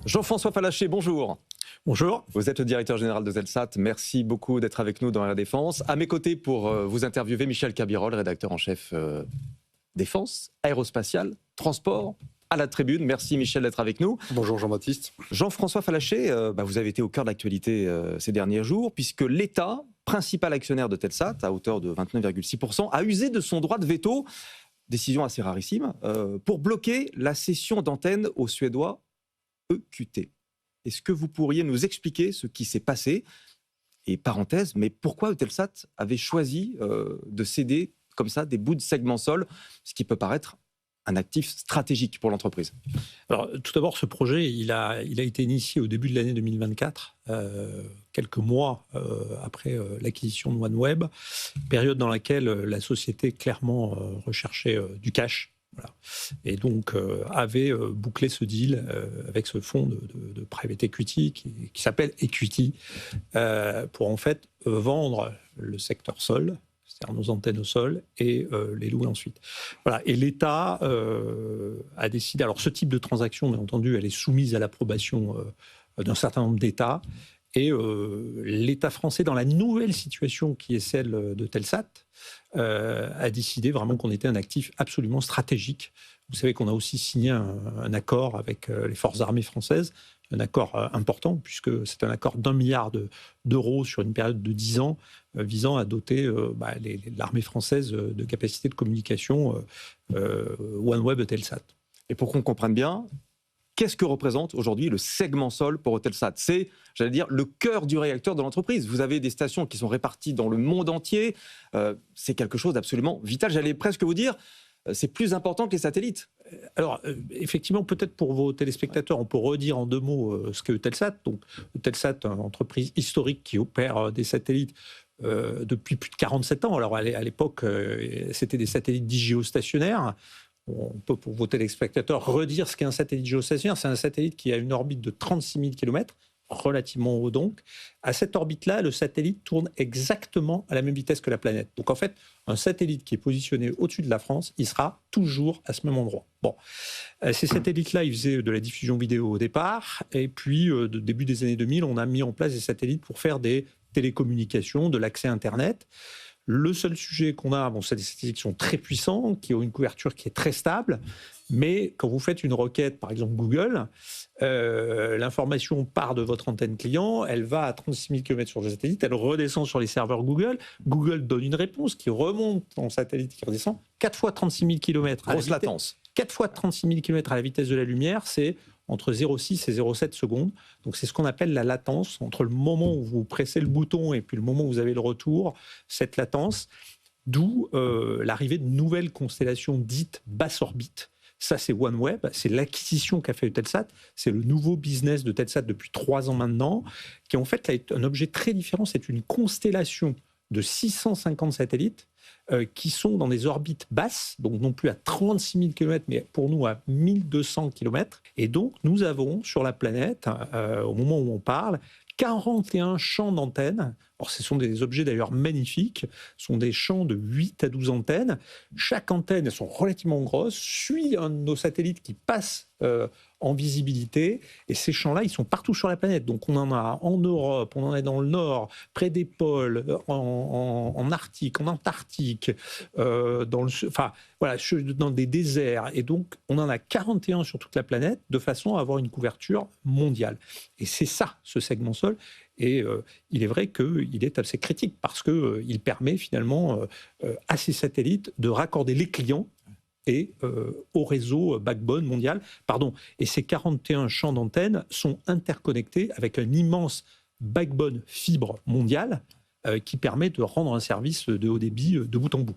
Jean-François Fallacher, bonjour. Bonjour. Vous êtes le directeur général de Telsat. Merci beaucoup d'être avec nous dans la Défense. À mes côtés pour vous interviewer, Michel Cabirol, rédacteur en chef Défense, aérospatiale, transport, à la tribune. Merci Michel d'être avec nous. Bonjour Jean-Baptiste. Jean-François Fallacher, vous avez été au cœur de l'actualité ces derniers jours, puisque l'État, principal actionnaire de Telsat, à hauteur de 29,6%, a usé de son droit de veto, décision assez rarissime, pour bloquer la cession d'antennes aux Suédois EQT. Est-ce que vous pourriez nous expliquer ce qui s'est passé? Et parenthèse, mais pourquoi Eutelsat avait choisi de céder comme ça des bouts de segment sol, ce qui peut paraître un actif stratégique pour l'entreprise? Alors, tout d'abord, ce projet, il a été initié au début de l'année 2024, quelques mois après l'acquisition de OneWeb, période dans laquelle la société clairement recherchait du cash. Voilà. Et donc, avait bouclé ce deal avec ce fonds de private equity qui s'appelle Equity, pour en fait vendre le secteur sol, c'est-à-dire nos antennes au sol, et les louer ensuite. Voilà. Et l'État a décidé... Alors, ce type de transaction, bien entendu, elle est soumise à l'approbation d'un certain nombre d'États. Et l'État français, dans la nouvelle situation qui est celle de Telsat, a décidé vraiment qu'on était un actif absolument stratégique. Vous savez qu'on a aussi signé un accord avec les forces armées françaises, un accord important, puisque c'est un accord d'1 milliard d'euros sur une période de 10 ans, visant à doter l'armée française de capacités de communication OneWeb Eutelsat. Et pour qu'on comprenne bien, qu'est-ce que représente aujourd'hui le segment sol pour Eutelsat? C'est, j'allais dire, le cœur du réacteur de l'entreprise. Vous avez des stations qui sont réparties dans le monde entier. C'est quelque chose d'absolument vital. J'allais presque vous dire, c'est plus important que les satellites. Alors, effectivement, peut-être pour vos téléspectateurs, on peut redire en 2 mots ce qu'est Eutelsat. Donc, Eutelsat, une entreprise historique qui opère des satellites depuis plus de 47 ans. Alors, à l'époque, c'était des satellites dits géostationnaires. On peut, pour vos téléspectateurs, redire ce qu'est un satellite géostationnaire. C'est un satellite qui a une orbite de 36 000 km, relativement haut donc. À cette orbite-là, le satellite tourne exactement à la même vitesse que la planète. Donc en fait, un satellite qui est positionné au-dessus de la France, il sera toujours à ce même endroit. Bon, ces satellites-là, ils faisaient de la diffusion vidéo au départ, et puis début des années 2000, on a mis en place des satellites pour faire des télécommunications, de l'accès Internet. Le seul sujet qu'on a, c'est des satellites qui sont très puissants, qui ont une couverture qui est très stable, mais quand vous faites une requête, par exemple Google, l'information part de votre antenne client, elle va à 36 000 km sur le satellite, elle redescend sur les serveurs Google, Google donne une réponse qui remonte en satellite, qui redescend 4 fois 36 000 km. Grosse latence. 4 fois 36 000 km à la vitesse de la lumière, c'est entre 0,6 et 0,7 secondes. Donc c'est ce qu'on appelle la latence, entre le moment où vous pressez le bouton et puis le moment où vous avez le retour, cette latence, d'où l'arrivée de nouvelles constellations dites basse orbite. Ça, c'est OneWeb, c'est l'acquisition qu'a fait Eutelsat, c'est le nouveau business de Telsat depuis 3 ans maintenant, qui en fait est un objet très différent, c'est une constellation de 650 satellites qui sont dans des orbites basses, donc non plus à 36 000 km, mais pour nous à 1200 km. Et donc, nous avons sur la planète, au moment où on parle, 41 champs d'antennes. Alors, ce sont des objets d'ailleurs magnifiques. Ce sont des champs de 8 à 12 antennes. Chaque antenne, elles sont relativement grosses, suit un de nos satellites qui passe en visibilité. Et ces champs-là, ils sont partout sur la planète. Donc, on en a en Europe, on en a dans le Nord, près des pôles, en Arctique, en Antarctique, dans des déserts. Et donc, on en a 41 sur toute la planète, de façon à avoir une couverture mondiale. Et c'est ça, ce segment sol. Et il est vrai qu'il est assez critique parce qu'il permet finalement à ces satellites de raccorder les clients et au réseau backbone mondial. Et ces 41 champs d'antennes sont interconnectés avec un immense backbone fibre mondial qui permet de rendre un service de haut débit de bout en bout.